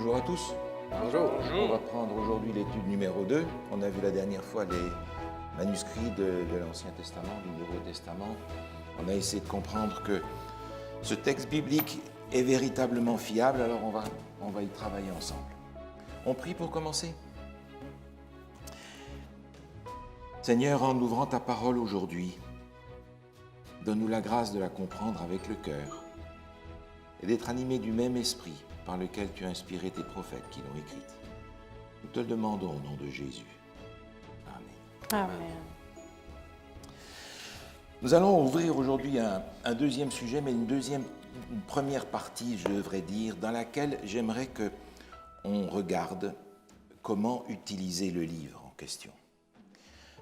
Bonjour à tous. Bonjour. On va prendre aujourd'hui l'étude numéro 2. On a vu la dernière fois les manuscrits de l'Ancien Testament, du Nouveau Testament. On a essayé de comprendre que ce texte biblique est véritablement fiable, alors on va y travailler ensemble. On prie pour commencer. Seigneur, en ouvrant ta parole aujourd'hui, donne-nous la grâce de la comprendre avec le cœur et d'être animés du même esprit par lequel tu as inspiré tes prophètes qui l'ont écrite. Nous te le demandons au nom de Jésus. Amen. Amen. Nous allons ouvrir aujourd'hui un deuxième sujet, mais une première partie, je devrais dire, dans laquelle j'aimerais qu'on regarde comment utiliser le livre en question.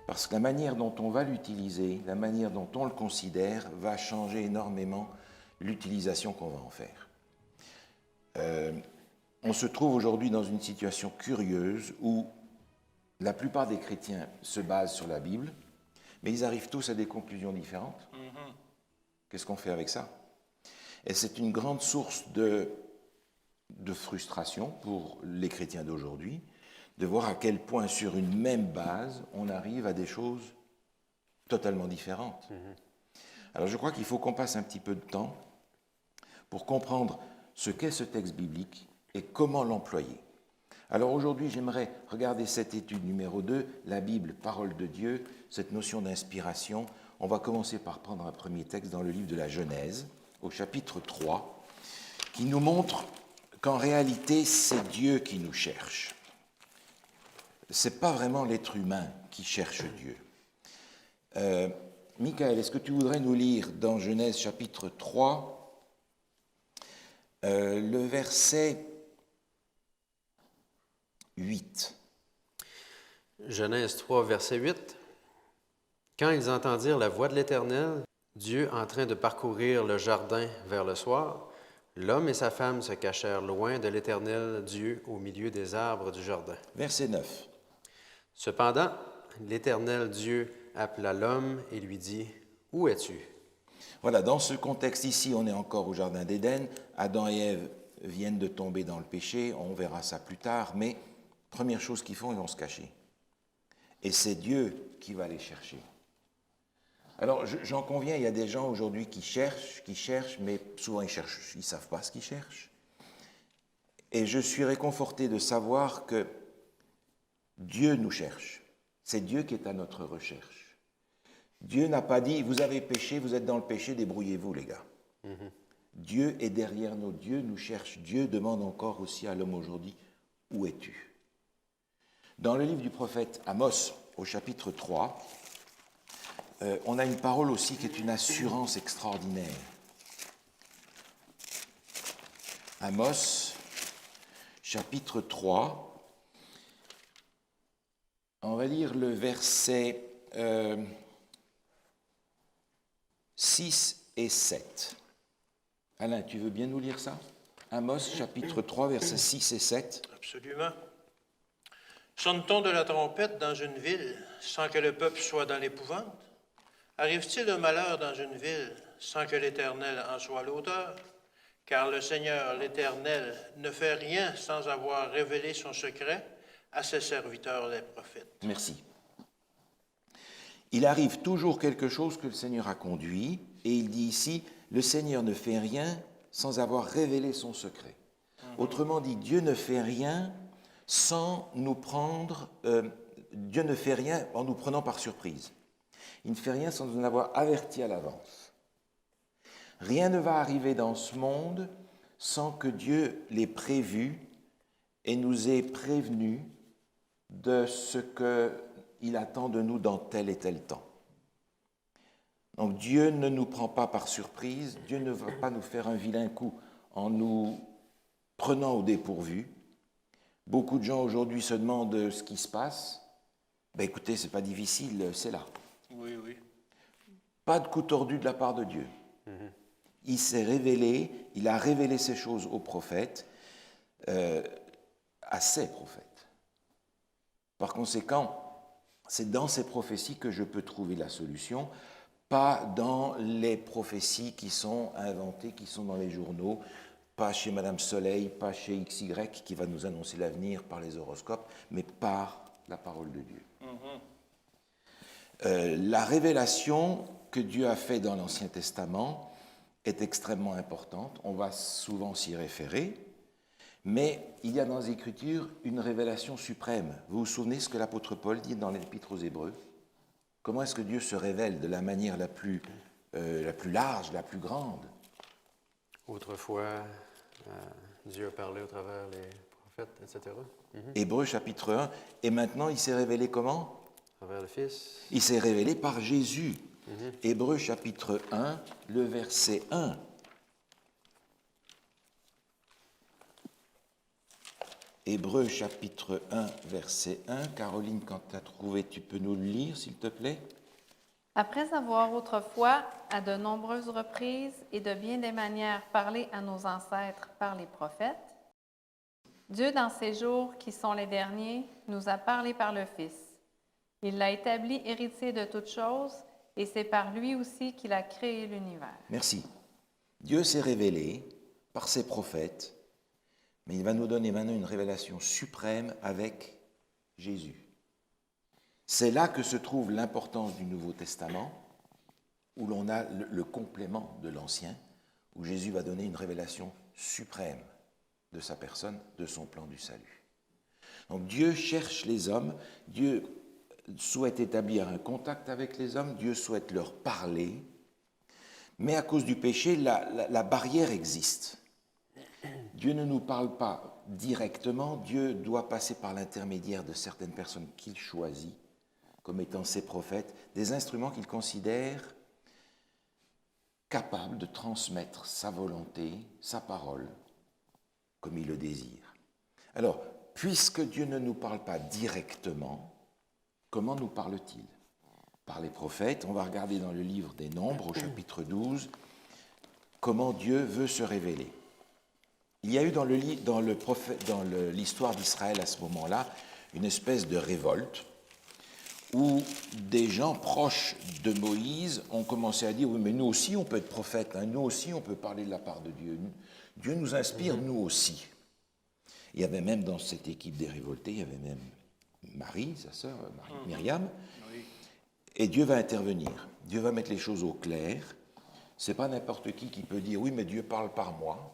Parce que la manière dont on va l'utiliser, la manière dont on le considère, va changer énormément l'utilisation qu'on va en faire. On se trouve aujourd'hui dans une situation curieuse où la plupart des chrétiens se basent sur la Bible, mais ils arrivent tous à des conclusions différentes. Qu'est-ce qu'on fait avec ça? Et c'est une grande source de frustration pour les chrétiens d'aujourd'hui, de voir à quel point sur une même base, on arrive à des choses totalement différentes. Alors je crois qu'il faut qu'on passe un petit peu de temps pour comprendre ce qu'est ce texte biblique et comment l'employer. Alors aujourd'hui, j'aimerais regarder cette étude numéro 2, la Bible, parole de Dieu, cette notion d'inspiration. On va commencer par prendre un premier texte dans le livre de la Genèse, au chapitre 3, qui nous montre qu'en réalité, c'est Dieu qui nous cherche. Ce n'est pas vraiment l'être humain qui cherche Dieu. Michael, est-ce que tu voudrais nous lire dans Genèse chapitre 3, le verset 8. Genèse 3, verset 8. Quand ils entendirent la voix de l'Éternel, Dieu en train de parcourir le jardin vers le soir, l'homme et sa femme se cachèrent loin de l'Éternel Dieu au milieu des arbres du jardin. Verset 9. Cependant, l'Éternel Dieu appela l'homme et lui dit, « Où es-tu? » Voilà, dans ce contexte ici, on est encore au Jardin d'Éden. Adam et Ève viennent de tomber dans le péché, on verra ça plus tard, mais première chose qu'ils font, ils vont se cacher. Et c'est Dieu qui va les chercher. Alors, j'en conviens, il y a des gens aujourd'hui qui cherchent, mais souvent ils ne savent pas ce qu'ils cherchent. Et je suis réconforté de savoir que Dieu nous cherche. C'est Dieu qui est à notre recherche. Dieu n'a pas dit, vous avez péché, vous êtes dans le péché, débrouillez-vous les gars. Dieu est derrière nous, Dieu nous cherche. Dieu demande encore aussi à l'homme aujourd'hui, où es-tu? Dans le livre du prophète Amos, au chapitre 3, on a une parole aussi qui est une assurance extraordinaire. Amos, chapitre 3, on va lire le verset 6 et 7. Alain, tu veux bien nous lire ça? Amos, chapitre 3, versets 6 et 7. Absolument. Sonne-t-on de la trompette dans une ville sans que le peuple soit dans l'épouvante? Arrive-t-il un malheur dans une ville sans que l'Éternel en soit l'auteur? Car le Seigneur, l'Éternel, ne fait rien sans avoir révélé son secret à ses serviteurs les prophètes. Merci. Il arrive toujours quelque chose que le Seigneur a conduit, et il dit ici, le Seigneur ne fait rien sans avoir révélé son secret. Autrement dit, Dieu ne fait rien sans nous prendre, Dieu ne fait rien en nous prenant par surprise. Il ne fait rien sans nous en avoir averti à l'avance. Rien ne va arriver dans ce monde sans que Dieu l'ait prévu et nous ait prévenus de ce qu'il attend de nous dans tel et tel temps. Donc Dieu ne nous prend pas par surprise, Dieu ne va pas nous faire un vilain coup en nous prenant au dépourvu. Beaucoup de gens aujourd'hui se demandent ce qui se passe. Ben écoutez, c'est pas difficile, c'est là. Oui, oui. Pas de coup tordu de la part de Dieu. Il s'est révélé, il a révélé ces choses aux prophètes, à ses prophètes. Par conséquent, c'est dans ces prophéties que je peux trouver la solution, pas dans les prophéties qui sont inventées, qui sont dans les journaux. pas chez Madame Soleil, pas chez XY qui va nous annoncer l'avenir par les horoscopes, mais par la parole de Dieu. La révélation que Dieu a faite dans l'Ancien Testament est extrêmement importante. On va souvent s'y référer, mais il y a dans les Écritures une révélation suprême. Vous vous souvenez ce que l'apôtre Paul dit dans l'Épître aux Hébreux? Comment est-ce que Dieu se révèle de la manière la plus large, la plus grande? Autrefois, Dieu a parlé au travers les prophètes, etc. Hébreux chapitre 1. Et maintenant, il s'est révélé comment? À travers le Fils. Il s'est révélé par Jésus. Hébreux chapitre 1, le verset 1. Hébreux chapitre 1, verset 1. Caroline, quand tu as trouvé, tu peux nous le lire, s'il te plaît? Après avoir autrefois, à de nombreuses reprises et de bien des manières, parlé à nos ancêtres par les prophètes, Dieu, dans ces jours qui sont les derniers, nous a parlé par le Fils. Il l'a établi héritier de toutes choses, et c'est par lui aussi qu'il a créé l'univers. Merci. Dieu s'est révélé par ses prophètes, mais il va nous donner maintenant une révélation suprême avec Jésus. C'est là que se trouve l'importance du Nouveau Testament, où l'on a le complément de l'Ancien, où Jésus va donner une révélation suprême de sa personne, de son plan du salut. Donc Dieu cherche les hommes, Dieu souhaite établir un contact avec les hommes, Dieu souhaite leur parler, mais à cause du péché, la barrière existe. Dieu ne nous parle pas directement, Dieu doit passer par l'intermédiaire de certaines personnes qu'il choisit, comme étant ses prophètes, des instruments qu'il considère capables de transmettre sa volonté, sa parole, comme il le désire. Alors, puisque Dieu ne nous parle pas directement, comment nous parle-t-il? Par les prophètes. On va regarder dans le livre des Nombres, au chapitre 12, comment Dieu veut se révéler. Il y a eu dans l'histoire d'Israël à ce moment-là une espèce de révolte où des gens proches de Moïse ont commencé à dire « Oui, mais nous aussi on peut être prophète, hein, nous aussi on peut parler de la part de Dieu. Dieu nous inspire, nous aussi. » Il y avait même dans cette équipe des révoltés, il y avait même Marie, sa sœur, Myriam, et Dieu va intervenir. Dieu va mettre les choses au clair. Ce n'est pas n'importe qui peut dire « Oui, mais Dieu parle par moi. »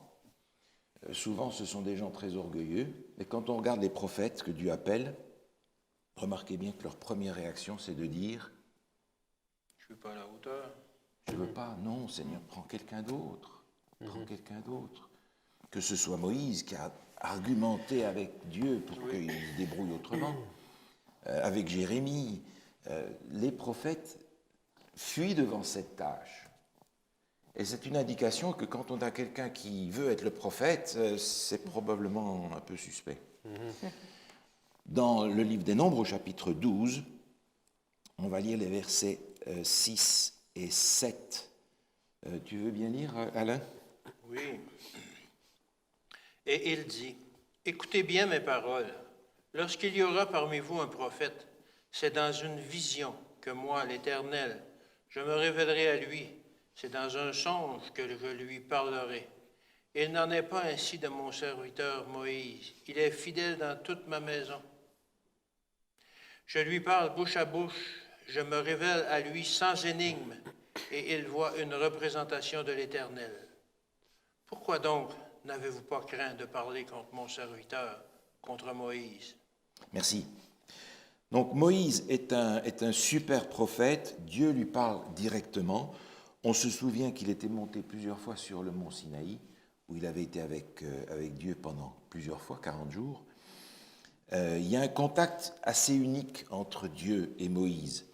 Souvent, ce sont des gens très orgueilleux. Mais quand on regarde les prophètes que Dieu appelle, remarquez bien que leur première réaction, c'est de dire « Je ne suis pas à la hauteur. » Je ne veux pas. Non, Seigneur, prends quelqu'un d'autre. Prends quelqu'un d'autre. Que ce soit Moïse qui a argumenté avec Dieu pour qu'il se débrouille autrement, avec Jérémie. Les prophètes fuient devant cette tâche. Et c'est une indication que quand on a quelqu'un qui veut être le prophète, c'est probablement un peu suspect. Dans le livre des Nombres, au chapitre 12, on va lire les versets 6 et 7. Tu veux bien lire, Alain? Oui. Et il dit, « Écoutez bien mes paroles. Lorsqu'il y aura parmi vous un prophète, c'est dans une vision que moi, l'Éternel, je me révélerai à lui. C'est dans un songe que je lui parlerai. Il n'en est pas ainsi de mon serviteur Moïse. Il est fidèle dans toute ma maison. Je lui parle bouche à bouche, je me révèle à lui sans énigme, et il voit une représentation de l'Éternel. Pourquoi donc n'avez-vous pas craint de parler contre mon serviteur, contre Moïse? » Merci. Donc Moïse est un super prophète, Dieu lui parle directement. On se souvient qu'il était monté plusieurs fois sur le mont Sinaï, où il avait été avec Dieu pendant plusieurs fois, 40 jours. Il y a un contact assez unique entre Dieu et Moïse.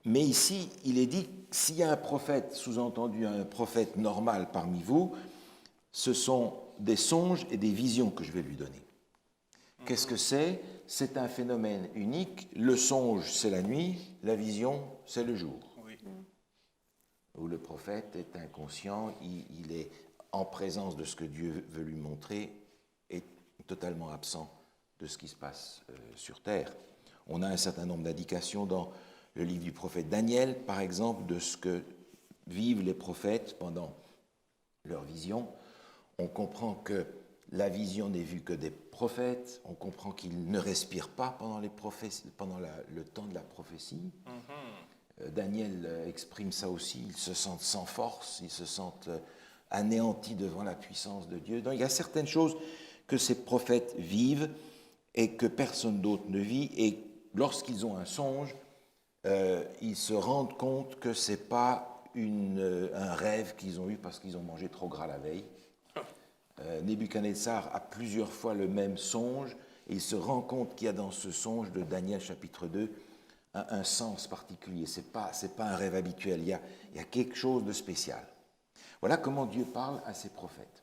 Mais ici, il est dit, s'il y a un prophète, sous-entendu un prophète normal parmi vous, ce sont des songes et des visions que je vais lui donner. Qu'est-ce que c'est? C'est un phénomène unique. Le songe, c'est la nuit, la vision, c'est le jour. Oui. Où le prophète est inconscient, il est en présence de ce que Dieu veut lui montrer et totalement absent de ce qui se passe sur terre. On a un certain nombre d'indications dans le livre du prophète Daniel, par exemple, de ce que vivent les prophètes pendant leur vision. On comprend que la vision n'est vue que des prophètes, on comprend qu'ils ne respirent pas pendant le temps de la prophétie. Daniel exprime ça aussi, ils se sentent sans force, ils se sentent anéantis devant la puissance de Dieu. Donc il y a certaines choses que ces prophètes vivent et que personne d'autre ne vit, et lorsqu'ils ont un songe, ils se rendent compte que ce n'est pas un rêve qu'ils ont eu parce qu'ils ont mangé trop gras la veille. Nebuchadnezzar a plusieurs fois le même songe, et il se rend compte qu'il y a dans ce songe de Daniel chapitre 2 un sens particulier. Ce n'est pas un rêve habituel, il y a quelque chose de spécial. Voilà comment Dieu parle à ses prophètes.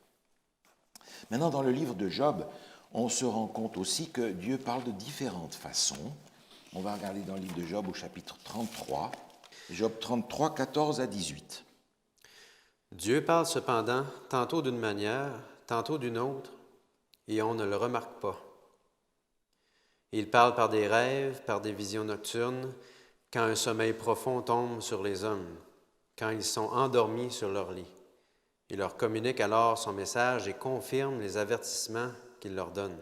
Maintenant, dans le livre de Job, on se rend compte aussi que Dieu parle de différentes façons. On va regarder dans le livre de Job au chapitre 33, Job 33, 14 à 18. Dieu parle cependant tantôt d'une manière, tantôt d'une autre, et on ne le remarque pas. Il parle par des rêves, par des visions nocturnes, quand un sommeil profond tombe sur les hommes, quand ils sont endormis sur leur lit. Il leur communique alors son message et confirme les avertissements qu'il leur donne.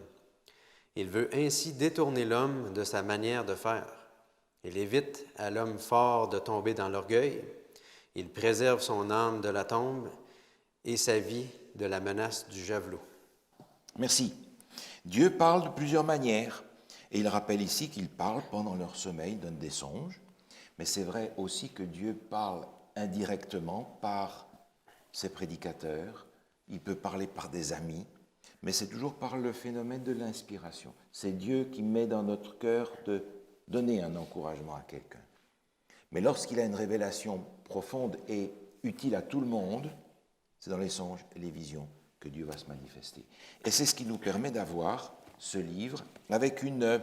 Il veut ainsi détourner l'homme de sa manière de faire. Il évite à l'homme fort de tomber dans l'orgueil. Il préserve son âme de la tombe et sa vie de la menace du javelot. Merci. Dieu parle de plusieurs manières, et il rappelle ici qu'il parle pendant leur sommeil, donne des songes, mais c'est vrai aussi que Dieu parle indirectement par ses prédicateurs, il peut parler par des amis, mais c'est toujours par le phénomène de l'inspiration. C'est Dieu qui met dans notre cœur de donner un encouragement à quelqu'un. Mais lorsqu'il a une révélation profonde et utile à tout le monde, c'est dans les songes et les visions que Dieu va se manifester. Et c'est ce qui nous permet d'avoir ce livre avec une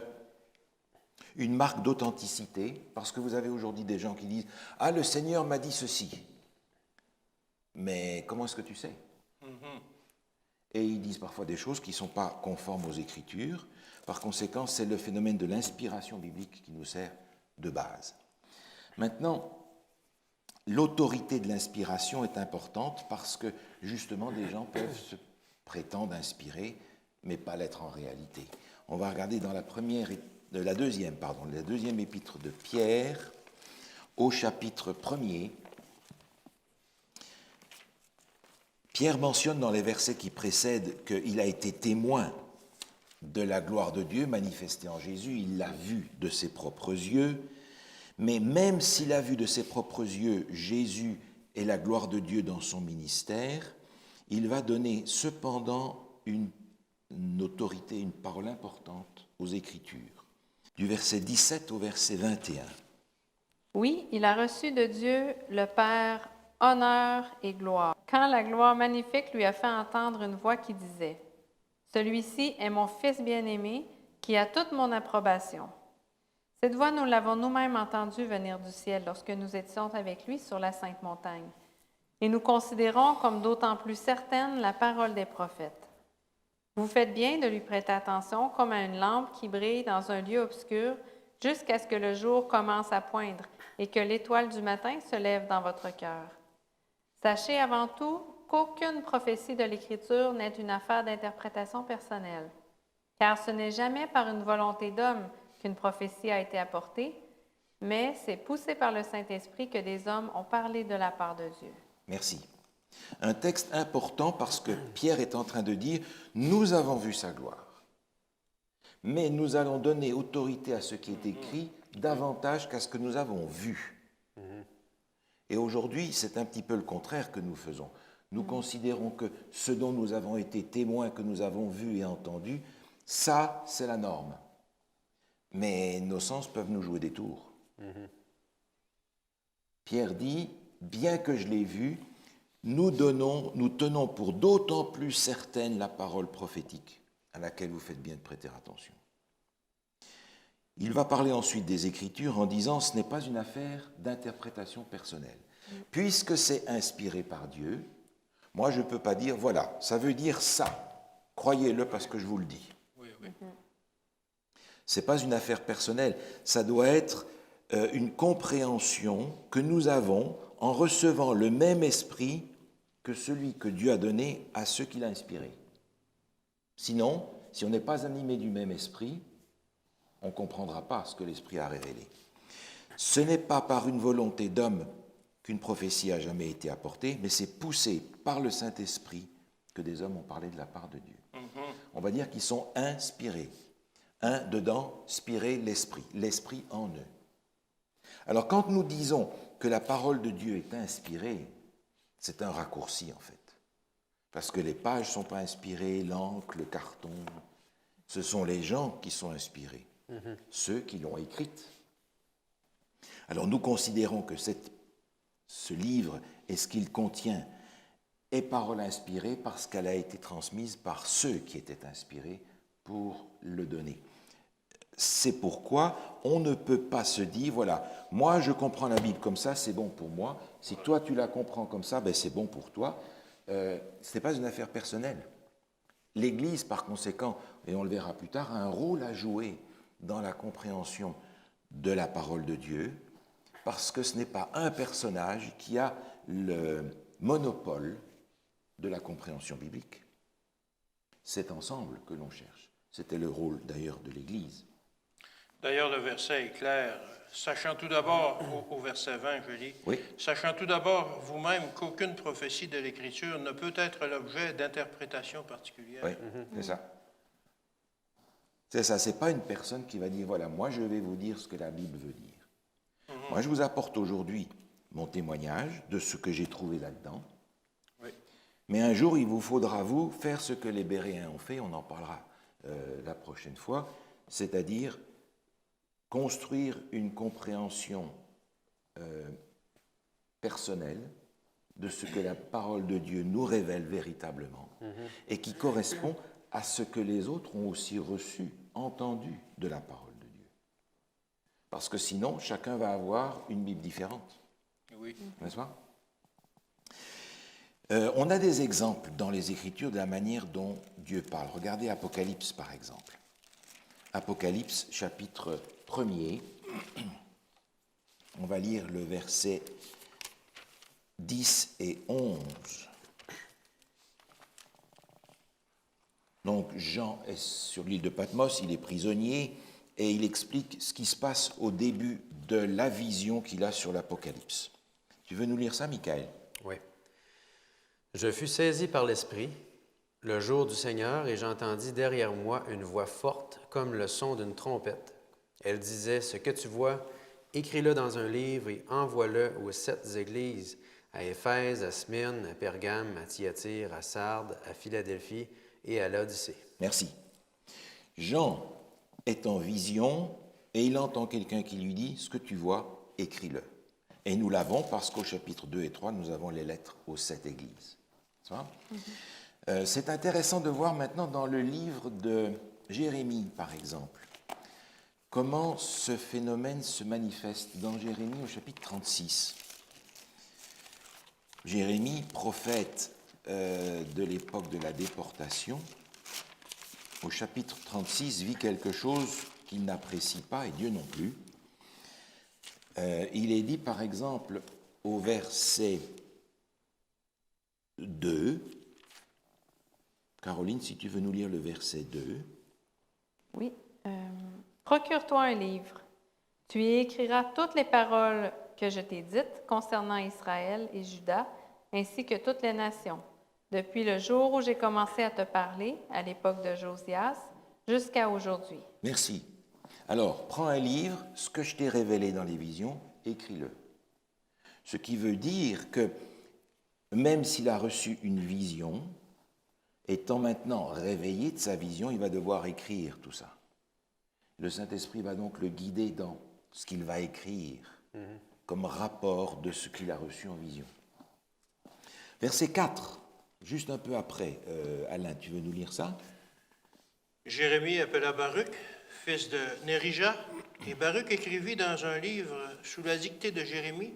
marque d'authenticité, parce que vous avez aujourd'hui des gens qui disent « Ah, le Seigneur m'a dit ceci ». Mais comment est-ce que tu sais ? Et ils disent parfois des choses qui ne sont pas conformes aux Écritures. Par conséquent, c'est le phénomène de l'inspiration biblique qui nous sert de base. Maintenant, l'autorité de l'inspiration est importante parce que, justement, des gens peuvent se prétendre inspirés, mais pas l'être en réalité. On va regarder dans la deuxième épître de Pierre, au chapitre 1er. Pierre mentionne dans les versets qui précèdent qu'il a été témoin de la gloire de Dieu manifestée en Jésus, il l'a vu de ses propres yeux, mais même s'il a vu de ses propres yeux Jésus et la gloire de Dieu dans son ministère, il va donner cependant une autorité, une parole importante aux Écritures, du verset 17 au verset 21. Oui, il a reçu de Dieu le Père honneur et gloire. Quand la gloire magnifique lui a fait entendre une voix qui disait « Celui-ci est mon Fils bien-aimé, qui a toute mon approbation. » Cette voix, nous l'avons nous-mêmes entendue venir du ciel lorsque nous étions avec lui sur la Sainte Montagne. Et nous considérons comme d'autant plus certaine la parole des prophètes. Vous faites bien de lui prêter attention comme à une lampe qui brille dans un lieu obscur jusqu'à ce que le jour commence à poindre et que l'étoile du matin se lève dans votre cœur. Sachez avant tout qu'aucune prophétie de l'Écriture n'est une affaire d'interprétation personnelle, car ce n'est jamais par une volonté d'homme qu'une prophétie a été apportée, mais c'est poussé par le Saint-Esprit que des hommes ont parlé de la part de Dieu. Merci. Un texte important parce que Pierre est en train de dire « Nous avons vu sa gloire, mais nous allons donner autorité à ce qui est écrit davantage qu'à ce que nous avons vu. » Et aujourd'hui, c'est un petit peu le contraire que nous faisons. Nous considérons que ce dont nous avons été témoins, que nous avons vu et entendu, ça, c'est la norme. Mais nos sens peuvent nous jouer des tours. Pierre dit, bien que je l'ai vu, nous tenons pour d'autant plus certaine la parole prophétique à laquelle vous faites bien de prêter attention. Il va parler ensuite des Écritures en disant ce n'est pas une affaire d'interprétation personnelle. Puisque c'est inspiré par Dieu, moi je ne peux pas dire voilà, ça veut dire ça. Croyez-le parce que je vous le dis. Ce n'est pas une affaire personnelle, ça doit être une compréhension que nous avons en recevant le même esprit que celui que Dieu a donné à ceux qu'il a inspirés. Sinon, si on n'est pas animé du même esprit, on ne comprendra pas ce que l'Esprit a révélé. Ce n'est pas par une volonté d'homme qu'une prophétie a jamais été apportée, mais c'est poussé par le Saint-Esprit que des hommes ont parlé de la part de Dieu. On va dire qu'ils sont inspirés. Un dedans, spirer l'esprit en eux. Alors quand nous disons que la parole de Dieu est inspirée, c'est un raccourci en fait. Parce que les pages ne sont pas inspirées, l'encre, le carton, ce sont les gens qui sont inspirés, ceux qui l'ont écrite. Alors nous considérons que ce livre et ce qu'il contient est parole inspirée parce qu'elle a été transmise par ceux qui étaient inspirés pour le donner. C'est pourquoi on ne peut pas se dire, voilà, moi je comprends la Bible comme ça, c'est bon pour moi. Si toi tu la comprends comme ça, ben c'est bon pour toi. Ce n'est pas une affaire personnelle. L'Église, par conséquent, et on le verra plus tard, a un rôle à jouer dans la compréhension de la parole de Dieu, parce que ce n'est pas un personnage qui a le monopole de la compréhension biblique. C'est ensemble que l'on cherche. C'était le rôle d'ailleurs de l'Église. D'ailleurs, le verset est clair. Sachant tout d'abord, au verset 20, je lis, Oui. Sachant tout d'abord vous-même qu'aucune prophétie de l'Écriture ne peut être l'objet d'interprétation particulière. Oui, c'est ça. C'est ça, c'est pas une personne qui va dire, voilà, moi je vais vous dire ce que la Bible veut dire. Moi je vous apporte aujourd'hui mon témoignage de ce que j'ai trouvé là-dedans. Oui. Mais un jour, il vous faudra, vous, faire ce que les Béréens ont fait, on en parlera la prochaine fois, c'est-à-dire construire une compréhension personnelle de ce que la parole de Dieu nous révèle véritablement et qui correspond à ce que les autres ont aussi reçu, entendu de la parole de Dieu. Parce que sinon, chacun va avoir une Bible différente. Oui. N'est-ce pas? On a des exemples dans les Écritures de la manière dont Dieu parle. Regardez Apocalypse, par exemple. Apocalypse, chapitre 1er. On va lire le verset 10 et 11. Donc Jean est sur l'île de Patmos, il est prisonnier, et il explique ce qui se passe au début de la vision qu'il a sur l'Apocalypse. Tu veux nous lire ça, Michael? Oui. Je fus saisi par l'Esprit le jour du Seigneur, et j'entendis derrière moi une voix forte, comme le son d'une trompette. Elle disait, « Ce que tu vois, écris-le dans un livre et envoie-le aux 7 églises, à Éphèse, à Smyrne, à Pergame, à Thyatire, à Sardes, à Philadelphie et à l'Odyssée. » Merci. Jean est en vision et il entend quelqu'un qui lui dit « Ce que tu vois, écris-le ». Et nous l'avons parce qu'au chapitre 2 et 3, nous avons les lettres aux 7 églises. C'est intéressant de voir maintenant dans le livre de Jérémie, par exemple, comment ce phénomène se manifeste dans Jérémie au chapitre 36. Jérémie, prophète de l'époque de la déportation, au chapitre 36, vit quelque chose qu'il n'apprécie pas, et Dieu non plus. Il est dit, par exemple, au verset 2, Caroline, si tu veux nous lire le verset 2. Oui. Procure-toi un livre. Tu y écriras toutes les paroles que je t'ai dites concernant Israël et Juda, ainsi que toutes les nations, depuis le jour où j'ai commencé à te parler, à l'époque de Josias, jusqu'à aujourd'hui. Merci. Alors, prends un livre, ce que je t'ai révélé dans les visions, écris-le. Ce qui veut dire que même s'il a reçu une vision, étant maintenant réveillé de sa vision, il va devoir écrire tout ça. Le Saint-Esprit va donc le guider dans ce qu'il va écrire comme rapport de ce qu'il a reçu en vision. Verset 4, juste un peu après. Alain, tu veux nous lire ça? Jérémie appela Baruch, fils de Nérija, et Baruch écrivit dans un livre, sous la dictée de Jérémie,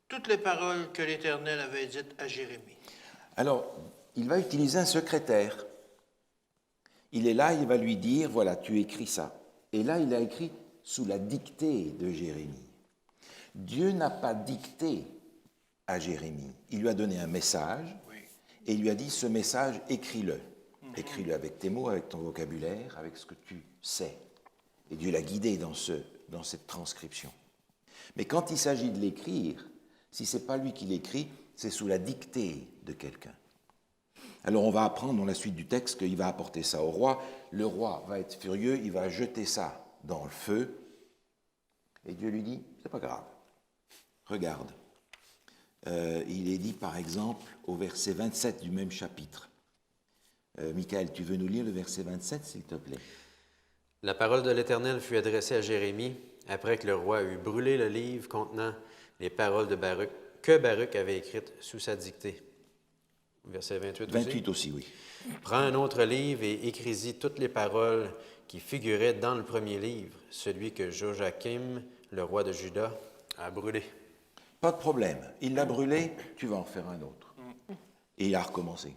toutes les paroles que l'Éternel avait dites à Jérémie. Alors, il va utiliser un secrétaire. Il est là, il va lui dire, voilà, tu écris ça. Et là, il a écrit sous la dictée de Jérémie. Dieu n'a pas dicté à Jérémie. Il lui a donné un message, et il lui a dit, ce message, écris-le. Écris-le avec tes mots, avec ton vocabulaire, avec ce que tu sais. Et Dieu l'a guidé dans cette transcription. Mais quand il s'agit de l'écrire, si ce n'est pas lui qui l'écrit, c'est sous la dictée de quelqu'un. Alors on va apprendre dans la suite du texte qu'il va apporter ça au roi. Le roi va être furieux, il va jeter ça dans le feu. Et Dieu lui dit, c'est pas grave, regarde. Il est dit par exemple au verset 27 du même chapitre. Michael, tu veux nous lire le verset 27 s'il te plaît? La parole de l'Éternel fut adressée à Jérémie après que le roi eut brûlé le livre contenant les paroles de Baruch, que Baruch avait écrites sous sa dictée. Verset 28 aussi. 28 aussi, oui. Prends un autre livre et écris-y toutes les paroles qui figuraient dans le premier livre, celui que Joachim, le roi de Juda, a brûlé. Pas de problème. Il l'a brûlé, tu vas en faire un autre. Et il a recommencé.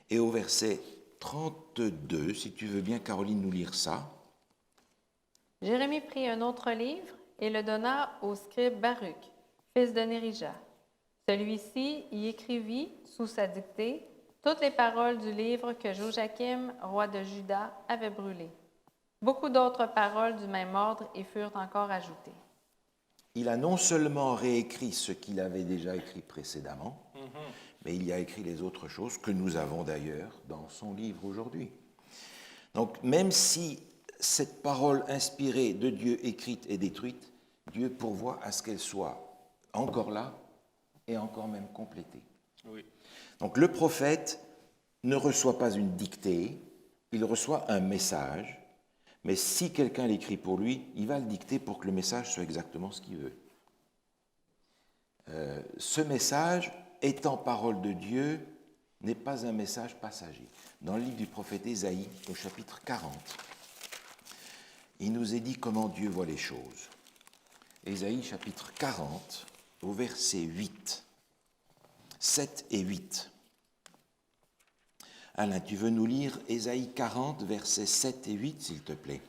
Et au verset 32, si tu veux bien, Caroline, nous lire ça. Jérémie prit un autre livre et le donna au scribe Baruch, fils de Nérija. Celui-ci y écrivit, sous sa dictée, toutes les paroles du livre que Joachim, roi de Juda, avait brûlé. Beaucoup d'autres paroles du même ordre y furent encore ajoutées. Il a non seulement réécrit ce qu'il avait déjà écrit précédemment, mais il y a écrit les autres choses que nous avons d'ailleurs dans son livre aujourd'hui. Donc même si cette parole inspirée de Dieu, écrite et détruite, Dieu pourvoit à ce qu'elle soit encore là et encore même complétée. Oui. Donc le prophète ne reçoit pas une dictée, il reçoit un message, mais si quelqu'un l'écrit pour lui, il va le dicter pour que le message soit exactement ce qu'il veut. Ce message, étant parole de Dieu, n'est pas un message passager. Dans le livre du prophète Ésaïe, au chapitre 40, il nous est dit comment Dieu voit les choses. Ésaïe, chapitre 40, au verset 8, 7 et 8. Alain, tu veux nous lire Ésaïe 40, versets 7 et 8, s'il te plaît?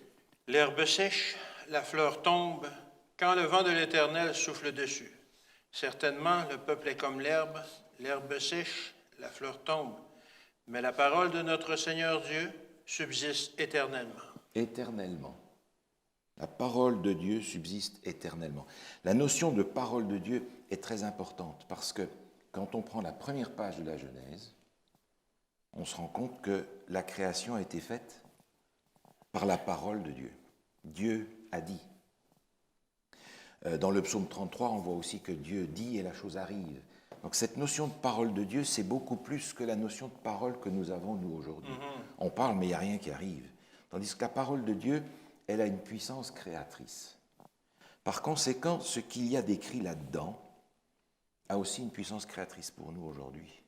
L'herbe sèche, la fleur tombe, quand le vent de l'Éternel souffle dessus. Certainement, le peuple est comme l'herbe sèche, la fleur tombe. Mais la parole de notre Seigneur Dieu subsiste éternellement. Éternellement. La parole de Dieu subsiste éternellement. La notion de parole de Dieu est très importante parce que quand on prend la première page de la Genèse, on se rend compte que la création a été faite par la parole de Dieu. Dieu a dit. Dans le psaume 33, on voit aussi que Dieu dit et la chose arrive. Donc cette notion de parole de Dieu, c'est beaucoup plus que la notion de parole que nous avons, nous, aujourd'hui. On parle, mais il n'y a rien qui arrive. Tandis que la parole de Dieu, elle a une puissance créatrice. Par conséquent, ce qu'il y a d'écrit là-dedans a aussi une puissance créatrice pour nous aujourd'hui.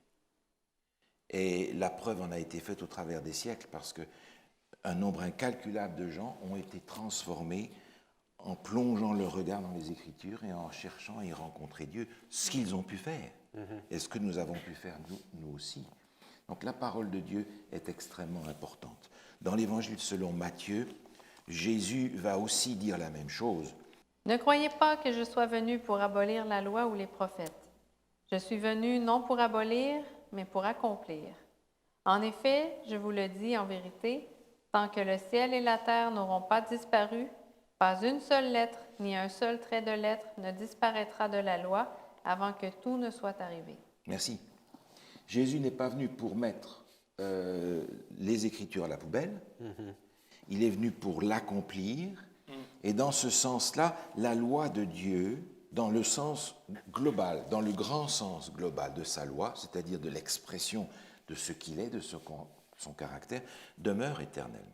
Et la preuve en a été faite au travers des siècles parce qu'un nombre incalculable de gens ont été transformés en plongeant leur regard dans les Écritures et en cherchant à y rencontrer Dieu, ce qu'ils ont pu faire. Et ce que nous avons pu faire, nous aussi. Donc la parole de Dieu est extrêmement importante. Dans l'Évangile selon Matthieu, Jésus va aussi dire la même chose. Ne croyez pas que je sois venu pour abolir la loi ou les prophètes. Je suis venu non pour abolir, mais pour accomplir. En effet, je vous le dis en vérité, tant que le ciel et la terre n'auront pas disparu, pas une seule lettre ni un seul trait de lettre ne disparaîtra de la loi avant que tout ne soit arrivé. Merci. Jésus n'est pas venu pour mettre les Écritures à la poubelle. Il est venu pour l'accomplir. Et dans ce sens-là, la loi de Dieu, dans le sens global, dans le grand sens global de sa loi, c'est-à-dire de l'expression de ce qu'il est, de son caractère, demeure éternellement.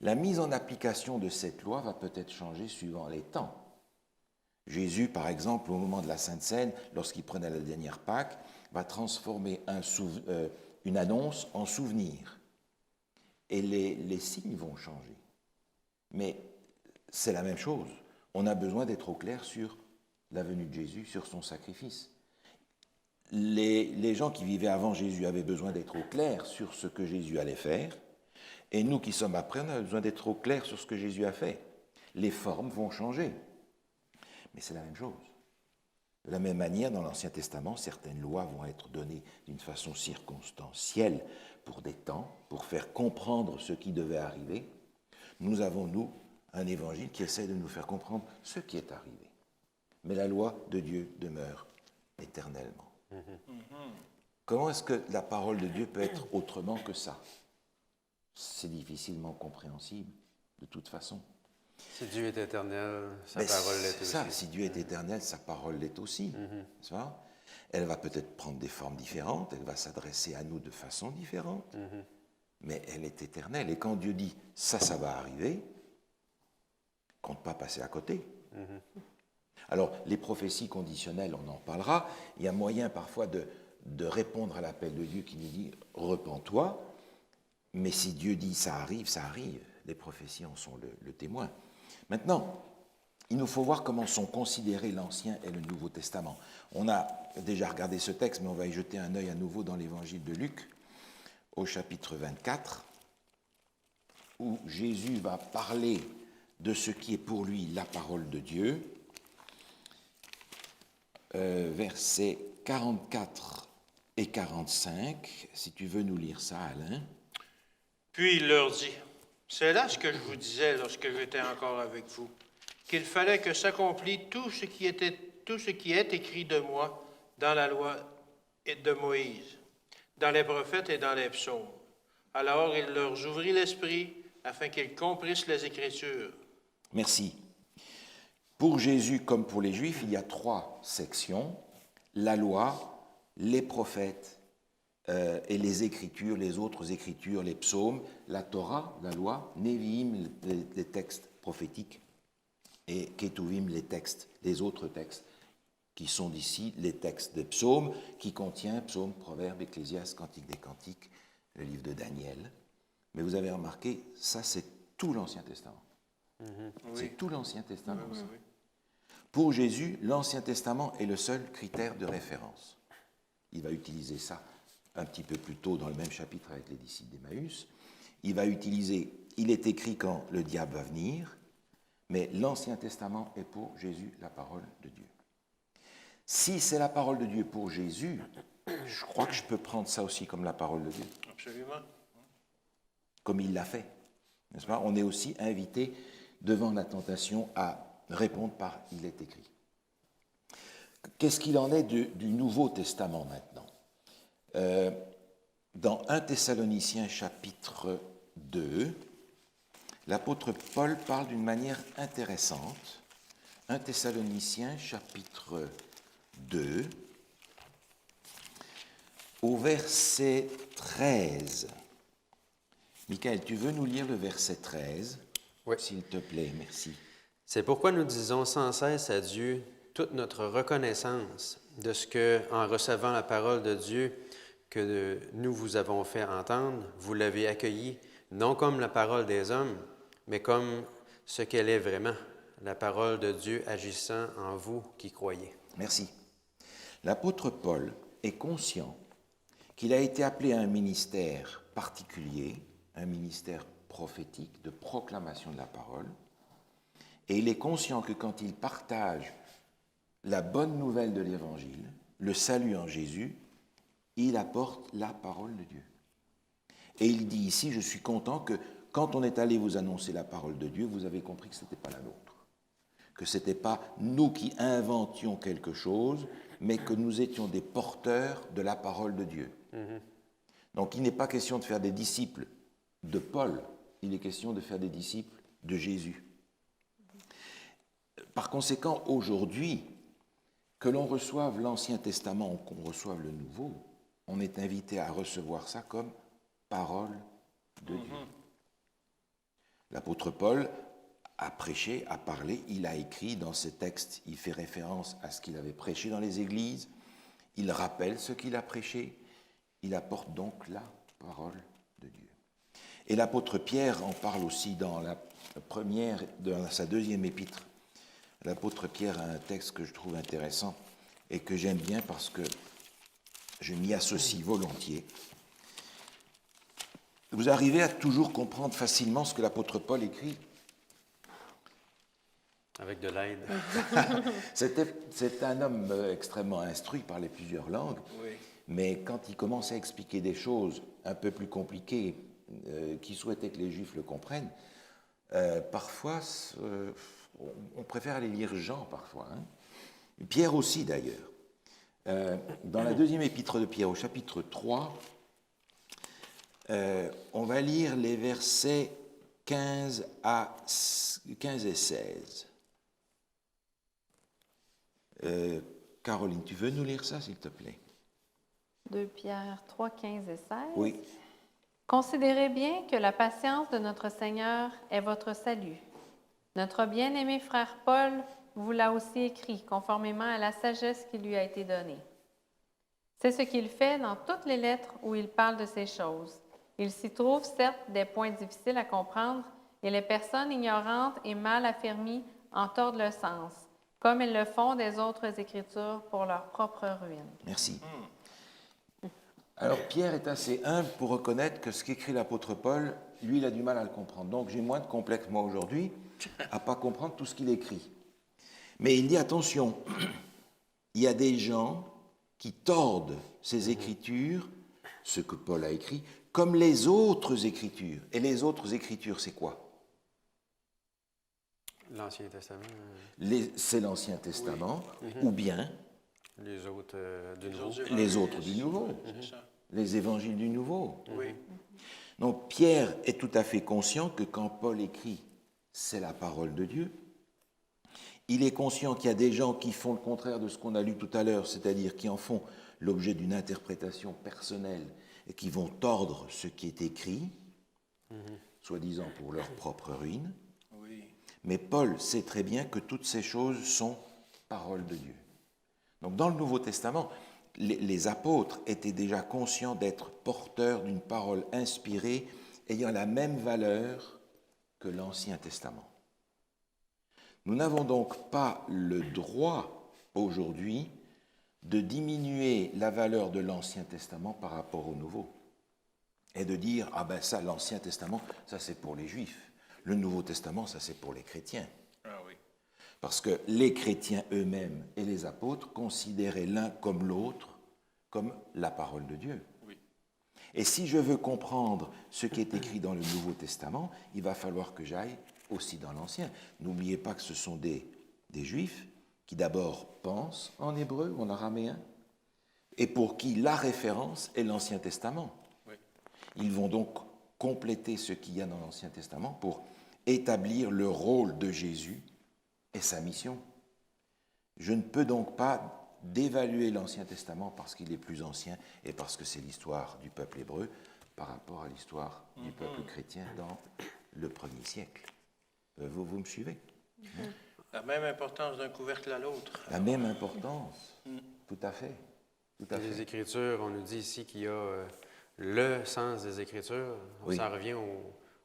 La mise en application de cette loi va peut-être changer suivant les temps. Jésus, par exemple, au moment de la Sainte Seine, lorsqu'il prenait la dernière Pâque, va transformer une annonce en souvenir. Et les signes vont changer. Mais c'est la même chose. On a besoin d'être au clair sur la venue de Jésus, sur son sacrifice. Les gens qui vivaient avant Jésus avaient besoin d'être au clair sur ce que Jésus allait faire. Et nous qui sommes après, on a besoin d'être au clair sur ce que Jésus a fait. Les formes vont changer. Mais c'est la même chose. De la même manière, dans l'Ancien Testament, certaines lois vont être données d'une façon circonstancielle pour des temps, pour faire comprendre ce qui devait arriver. Nous avons, nous, un évangile qui essaie de nous faire comprendre ce qui est arrivé. Mais la loi de Dieu demeure éternellement. Comment est-ce que la parole de Dieu peut être autrement que ça? C'est difficilement compréhensible, de toute façon. Si Dieu est éternel, sa Mais parole l'est c'est aussi. ça, si Dieu est éternel, sa parole l'est aussi. N'est-ce pas? Elle va peut-être prendre des formes différentes, elle va s'adresser à nous de façon différente, mais elle est éternelle. Et quand Dieu dit « ça va arriver », compte pas passer à côté. Alors, les prophéties conditionnelles, on en parlera. Il y a moyen parfois de répondre à l'appel de Dieu qui nous dit « repens-toi », mais si Dieu dit « ça arrive », ça arrive. Les prophéties en sont le témoin. Maintenant, il nous faut voir comment sont considérés l'Ancien et le Nouveau Testament. On a déjà regardé ce texte, mais on va y jeter un œil à nouveau dans l'Évangile de Luc, au chapitre 24, où Jésus va parler de ce qui est pour lui la parole de Dieu. Versets 44 et 45, si tu veux nous lire ça, Alain. Puis il leur dit, « C'est là ce que je vous disais lorsque j'étais encore avec vous, qu'il fallait que s'accomplisse tout ce qui est écrit de moi dans la loi de Moïse, dans les prophètes et dans les psaumes. Alors il leur ouvrit l'esprit afin qu'ils comprissent les Écritures. » Merci. Pour Jésus comme pour les Juifs, il y a 3 sections, la loi, les prophètes et les Écritures, les autres Écritures, les psaumes, la Torah, la loi, Nevi'im, les textes prophétiques, et Ketuvim, les autres textes, qui sont d'ici les textes des psaumes, qui contient psaumes, proverbes, Ecclésiastes, Cantique des Cantiques, le livre de Daniel. Mais vous avez remarqué, ça c'est tout l'Ancien Testament. C'est tout l'Ancien Testament. Oui. Pour Jésus, l'Ancien Testament est le seul critère de référence. Il va utiliser ça un petit peu plus tôt dans le même chapitre avec les disciples d'Emmaüs. Il va utiliser « il est écrit quand le diable va venir », mais l'Ancien Testament est pour Jésus la parole de Dieu. Si c'est la parole de Dieu pour Jésus, je crois que je peux prendre ça aussi comme la parole de Dieu. Absolument. Comme il l'a fait, n'est-ce pas? On est aussi invité devant la tentation à répondre par « il est écrit ». Qu'est-ce qu'il en est du Nouveau Testament maintenant? Dans 1 Thessaloniciens chapitre 2, l'apôtre Paul parle d'une manière intéressante. 1 Thessaloniciens chapitre 2, au verset 13. Michael, tu veux nous lire le verset 13? Oui. S'il te plaît, merci. C'est pourquoi nous disons sans cesse à Dieu toute notre reconnaissance de ce que, en recevant la parole de Dieu que nous vous avons fait entendre, vous l'avez accueillie, non comme la parole des hommes, mais comme ce qu'elle est vraiment, la parole de Dieu agissant en vous qui croyez. Merci. L'apôtre Paul est conscient qu'il a été appelé à un ministère particulier, un ministère prophétique de proclamation de la parole, et il est conscient que quand il partage la bonne nouvelle de l'Évangile, le salut en Jésus, il apporte la parole de Dieu. Et il dit ici, je suis content que quand on est allé vous annoncer la parole de Dieu, vous avez compris que ce n'était pas la nôtre, que ce n'était pas nous qui inventions quelque chose, mais que nous étions des porteurs de la parole de Dieu. Donc il n'est pas question de faire des disciples de Paul, il est question de faire des disciples de Jésus. Par conséquent, aujourd'hui, que l'on reçoive l'Ancien Testament ou qu'on reçoive le Nouveau, on est invité à recevoir ça comme parole de Dieu. L'apôtre Paul a prêché, a parlé, il a écrit dans ses textes, il fait référence à ce qu'il avait prêché dans les églises, il rappelle ce qu'il a prêché, il apporte donc la parole de Dieu. Et l'apôtre Pierre en parle aussi dans sa deuxième épître. L'apôtre Pierre a un texte que je trouve intéressant et que j'aime bien parce que je m'y associe volontiers. Vous arrivez à toujours comprendre facilement ce que l'apôtre Paul écrit? Avec de l'aide. C'est un homme extrêmement instruit, parlait plusieurs langues, Oui. mais quand il commençait à expliquer des choses un peu plus compliquées, qu'il souhaitait que les Juifs le comprennent, parfois, on préfère aller lire Jean, parfois. Hein. Pierre aussi, d'ailleurs. Dans la deuxième épître de Pierre, au chapitre 3, on va lire les versets 15 et 16. Caroline, tu veux nous lire ça, s'il te plaît? 2 Pierre 3, 15 et 16. Oui. Considérez bien que la patience de notre Seigneur est votre salut. Notre bien-aimé frère Paul vous l'a aussi écrit, conformément à la sagesse qui lui a été donnée. C'est ce qu'il fait dans toutes les lettres où il parle de ces choses. Il s'y trouve certes des points difficiles à comprendre, et les personnes ignorantes et mal affermies en tordent le sens, comme elles le font des autres Écritures pour leur propre ruine. Merci. Alors, Pierre est assez humble pour reconnaître que ce qu'écrit l'apôtre Paul, lui, il a du mal à le comprendre. Donc, j'ai moins de complexe, moi, aujourd'hui, à ne pas comprendre tout ce qu'il écrit. Mais il dit, attention, il y a des gens qui tordent ces Écritures, ce que Paul a écrit, comme les autres Écritures. Et les autres Écritures, c'est quoi? L'Ancien Testament. C'est l'Ancien Testament, ou bien Les autres du Les Nouveau. autres les évangiles, autres du Nouveau, C'est ça. les évangiles du Nouveau. Oui. Donc Pierre est tout à fait conscient que quand Paul écrit, c'est la parole de Dieu. Il est conscient qu'il y a des gens qui font le contraire de ce qu'on a lu tout à l'heure, c'est-à-dire qui en font l'objet d'une interprétation personnelle et qui vont tordre ce qui est écrit, soi-disant pour leur propre ruine. Oui. Mais Paul sait très bien que toutes ces choses sont paroles de Dieu. Donc dans le Nouveau Testament, les apôtres étaient déjà conscients d'être porteurs d'une parole inspirée ayant la même valeur que l'Ancien Testament. Nous n'avons donc pas le droit aujourd'hui de diminuer la valeur de l'Ancien Testament par rapport au Nouveau et de dire « Ah ben ça, l'Ancien Testament, ça c'est pour les Juifs. Le Nouveau Testament, ça c'est pour les chrétiens. » Ah oui. Parce que les chrétiens eux-mêmes et les apôtres considéraient l'un comme l'autre comme la parole de Dieu. Oui. Et si je veux comprendre ce qui est écrit dans le Nouveau Testament, il va falloir que j'aille aussi dans l'Ancien. N'oubliez pas que ce sont des Juifs qui d'abord pensent en hébreu ou en araméen, et pour qui la référence est l'Ancien Testament. Oui. Ils vont donc compléter ce qu'il y a dans l'Ancien Testament pour établir le rôle de Jésus et sa mission. Je ne peux donc pas d'évaluer l'Ancien Testament parce qu'il est plus ancien et parce que c'est l'histoire du peuple hébreu par rapport à l'histoire du peuple chrétien dans le 1er siècle. Vous me suivez? La même importance d'un couvercle à l'autre. La même importance, tout à fait. Tout à Les fait. Écritures, on nous dit ici qu'il y a le sens des Écritures. Oui. Ça revient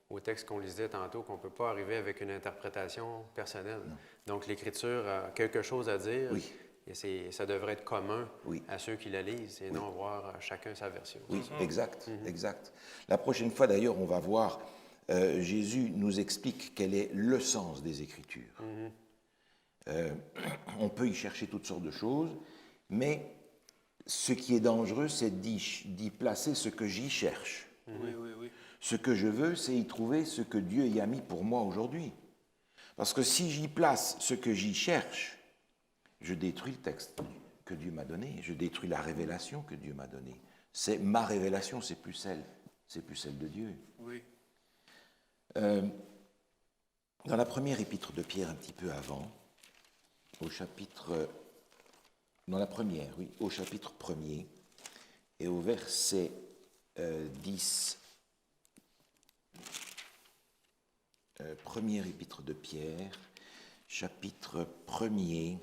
au texte qu'on lisait tantôt, qu'on ne peut pas arriver avec une interprétation personnelle. Non. Donc l'Écriture a quelque chose à dire, Oui. et ça devrait être commun Oui. à ceux qui la lisent, et non voir chacun sa version. Oui, exact, exact. La prochaine fois, d'ailleurs, on va voir, Jésus nous explique quel est le sens des Écritures. On peut y chercher toutes sortes de choses, mais ce qui est dangereux, c'est d'y placer ce que j'y cherche. Oui, oui, oui. Ce que je veux, c'est y trouver ce que Dieu y a mis pour moi aujourd'hui. Parce que si j'y place ce que j'y cherche, je détruis le texte que Dieu m'a donné, je détruis la révélation que Dieu m'a donnée. C'est ma révélation, c'est plus celle de Dieu. Oui. Dans la première épître de Pierre, un petit peu avant, au chapitre 1er, et au verset 10, première épître de Pierre, chapitre 1er,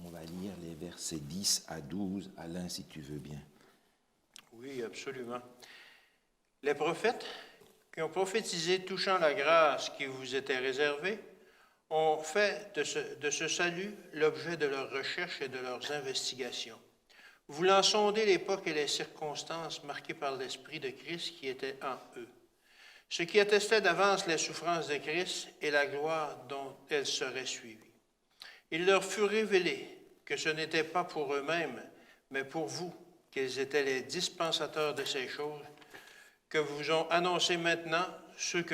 on va lire les versets 10 à 12, Alain, si tu veux bien. Oui, absolument. Les prophètes qui ont prophétisé touchant la grâce qui vous était réservée ont fait de ce salut l'objet de leurs recherches et de leurs investigations, voulant sonder l'époque et les circonstances marquées par l'Esprit de Christ qui était en eux. ce qui attestait d'avance les souffrances de Christ et la gloire dont elles seraient suivies. Il leur fut révélé que ce n'était pas pour eux-mêmes, mais pour vous, qu'ils étaient les dispensateurs de ces choses, que vous ont annoncé maintenant ceux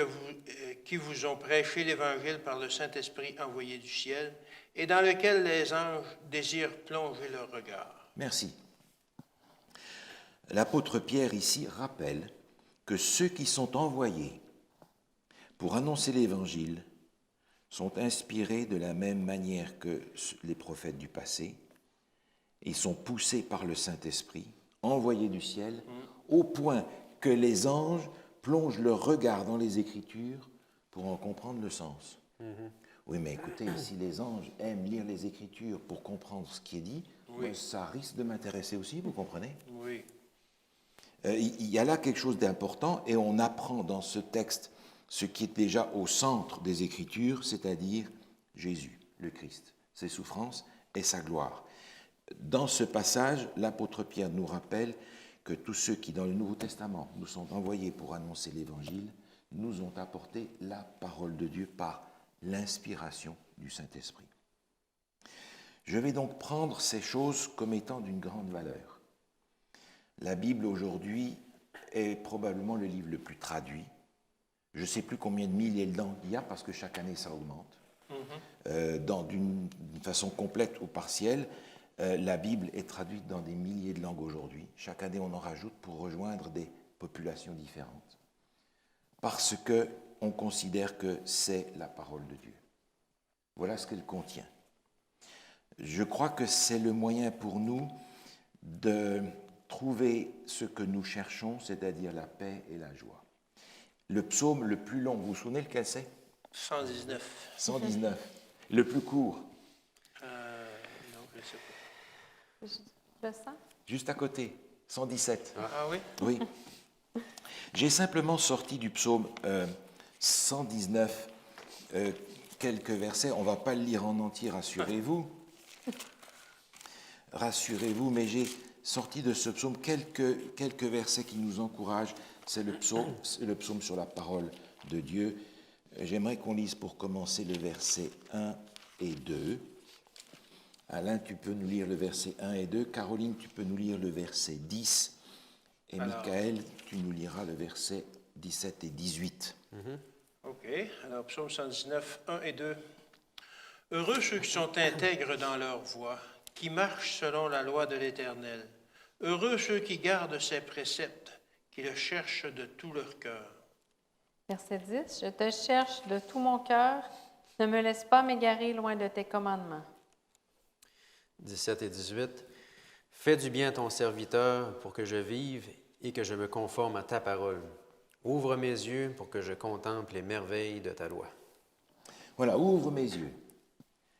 qui vous ont prêché l'Évangile par le Saint-Esprit envoyé du ciel, et dans lequel les anges désirent plonger leur regard. Merci. L'apôtre Pierre ici rappelle que ceux qui sont envoyés pour annoncer l'Évangile sont inspirés de la même manière que les prophètes du passé. Ils sont poussés par le Saint-Esprit, envoyés du ciel, au point que les anges plongent leur regard dans les Écritures pour en comprendre le sens. Oui, mais écoutez, si les anges aiment lire les Écritures pour comprendre ce qui est dit, Oui. ça risque de m'intéresser aussi, vous comprenez? Oui. Il y a là quelque chose d'important et on apprend dans ce texte ce qui est déjà au centre des Écritures, c'est-à-dire Jésus, le Christ, ses souffrances et sa gloire. Dans ce passage, l'apôtre Pierre nous rappelle que tous ceux qui, dans le Nouveau Testament, nous sont envoyés pour annoncer l'Évangile, nous ont apporté la parole de Dieu par l'inspiration du Saint-Esprit. Je vais donc prendre ces choses comme étant d'une grande valeur. La Bible aujourd'hui est probablement le livre le plus traduit. Je ne sais plus combien de milliers de langues il y a parce que chaque année ça augmente. D'une façon complète ou partielle, la Bible est traduite dans des milliers de langues aujourd'hui. Chaque année on en rajoute pour rejoindre des populations différentes. Parce qu'on considère que c'est la parole de Dieu. Voilà ce qu'elle contient. Je crois que c'est le moyen pour nous de trouver ce que nous cherchons, c'est-à-dire la paix et la joie. Le psaume le plus long, vous vous souvenez lequel c'est? 119. 119. Le plus court, Non, je ne sais pas. Le sens? juste à côté, 117. Ah oui? Oui. J'ai simplement sorti du psaume 119 quelques versets. On ne va pas le lire en entier, rassurez-vous. Rassurez-vous, mais j'ai sorti de ce psaume quelques versets qui nous encouragent. C'est le psaume sur la parole de Dieu. J'aimerais qu'on lise pour commencer le verset 1 et 2. Alain, tu peux nous lire le verset 1 et 2. Caroline, tu peux nous lire le verset 10. Et Michael, tu nous liras le verset 17 et 18. OK. Alors, psaume 119, 1 et 2. Heureux ceux qui sont intègres dans leur voie, qui marchent selon la loi de l'Éternel. Heureux ceux qui gardent ses préceptes, qui le cherchent de tout leur cœur. Verset 10. Je te cherche de tout mon cœur. Ne me laisse pas m'égarer loin de tes commandements. 17 et 18. Fais du bien à ton serviteur pour que je vive et que je me conforme à ta parole. Ouvre mes yeux pour que je contemple les merveilles de ta loi. Voilà, ouvre mes yeux.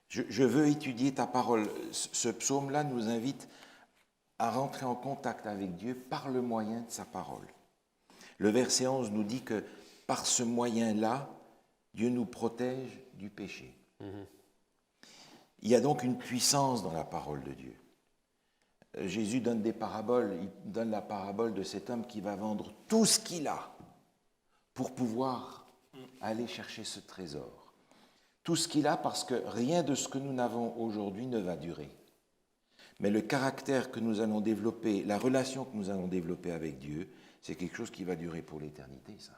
Je veux étudier ta parole. Ce psaume-là nous invite à rentrer en contact avec Dieu par le moyen de sa parole. Le verset 11 nous dit que par ce moyen-là, Dieu nous protège du péché. Il y a donc une puissance dans la parole de Dieu. Jésus donne des paraboles. Il donne la parabole de cet homme qui va vendre tout ce qu'il a pour pouvoir aller chercher ce trésor. Tout ce qu'il a parce que rien de ce que nous n'avons aujourd'hui ne va durer. Mais le caractère que nous allons développer, la relation que nous allons développer avec Dieu, c'est quelque chose qui va durer pour l'éternité, ça.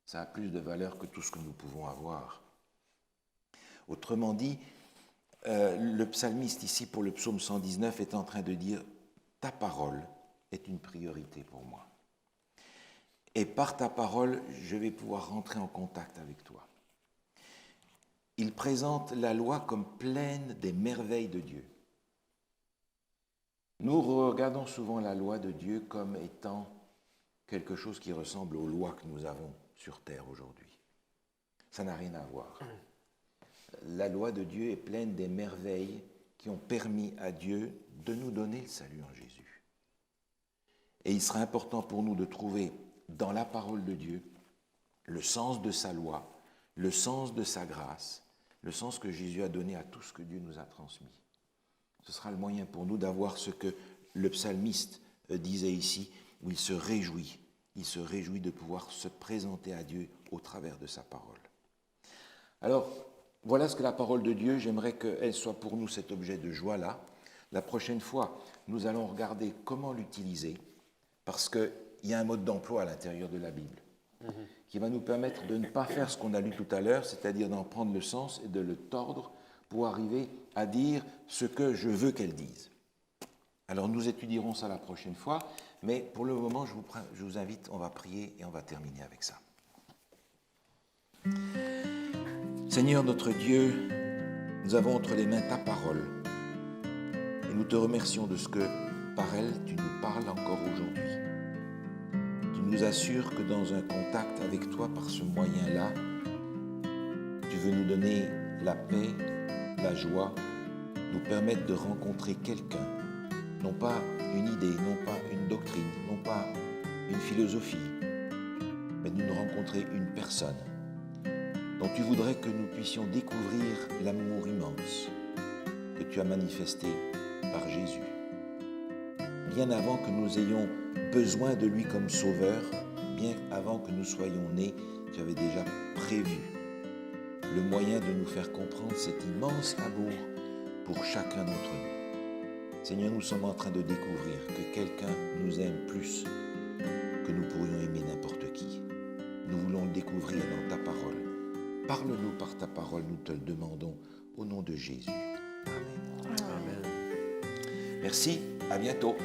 Ça a plus de valeur que tout ce que nous pouvons avoir. Autrement dit, le psalmiste ici pour le psaume 119 est en train de dire « Ta parole est une priorité pour moi. Et par ta parole, je vais pouvoir rentrer en contact avec toi. » Il présente la loi comme pleine des merveilles de Dieu. Nous regardons souvent la loi de Dieu comme étant quelque chose qui ressemble aux lois que nous avons sur terre aujourd'hui. Ça n'a rien à voir. La loi de Dieu est pleine des merveilles qui ont permis à Dieu de nous donner le salut en Jésus. Et il sera important pour nous de trouver dans la parole de Dieu le sens de sa loi, le sens de sa grâce, le sens que Jésus a donné à tout ce que Dieu nous a transmis. Ce sera le moyen pour nous d'avoir ce que le psalmiste disait ici, où il se réjouit il se réjouit de pouvoir se présenter à Dieu au travers de sa parole. Alors, voilà ce que la parole de Dieu, j'aimerais qu'elle soit pour nous cet objet de joie-là. La prochaine fois, nous allons regarder comment l'utiliser, parce qu'il y a un mode d'emploi à l'intérieur de la Bible qui va nous permettre de ne pas faire ce qu'on a lu tout à l'heure, c'est-à-dire d'en prendre le sens et de le tordre pour arriver à dire ce que je veux qu'elle dise. Alors nous étudierons ça la prochaine fois, mais pour le moment, je vous invite, on va prier et on va terminer avec ça. Seigneur notre Dieu, nous avons entre les mains ta parole et nous te remercions de ce que par elle tu nous parles encore aujourd'hui. Tu nous assures que dans un contact avec toi par ce moyen-là, tu veux nous donner la paix, la joie, nous permettre de rencontrer quelqu'un, non pas une idée, non pas une doctrine, non pas une philosophie, mais de nous rencontrer une personne dont tu voudrais que nous puissions découvrir l'amour immense que tu as manifesté par Jésus. Bien avant que nous ayons besoin de lui comme sauveur, bien avant que nous soyons nés, tu avais déjà prévu le moyen de nous faire comprendre cet immense amour pour chacun d'entre nous. Seigneur, nous sommes en train de découvrir que quelqu'un nous aime plus que nous pourrions aimer n'importe qui. Nous voulons le découvrir dans ta parole. Parle-nous par ta parole, nous te le demandons au nom de Jésus. Amen. Amen. Merci, à bientôt.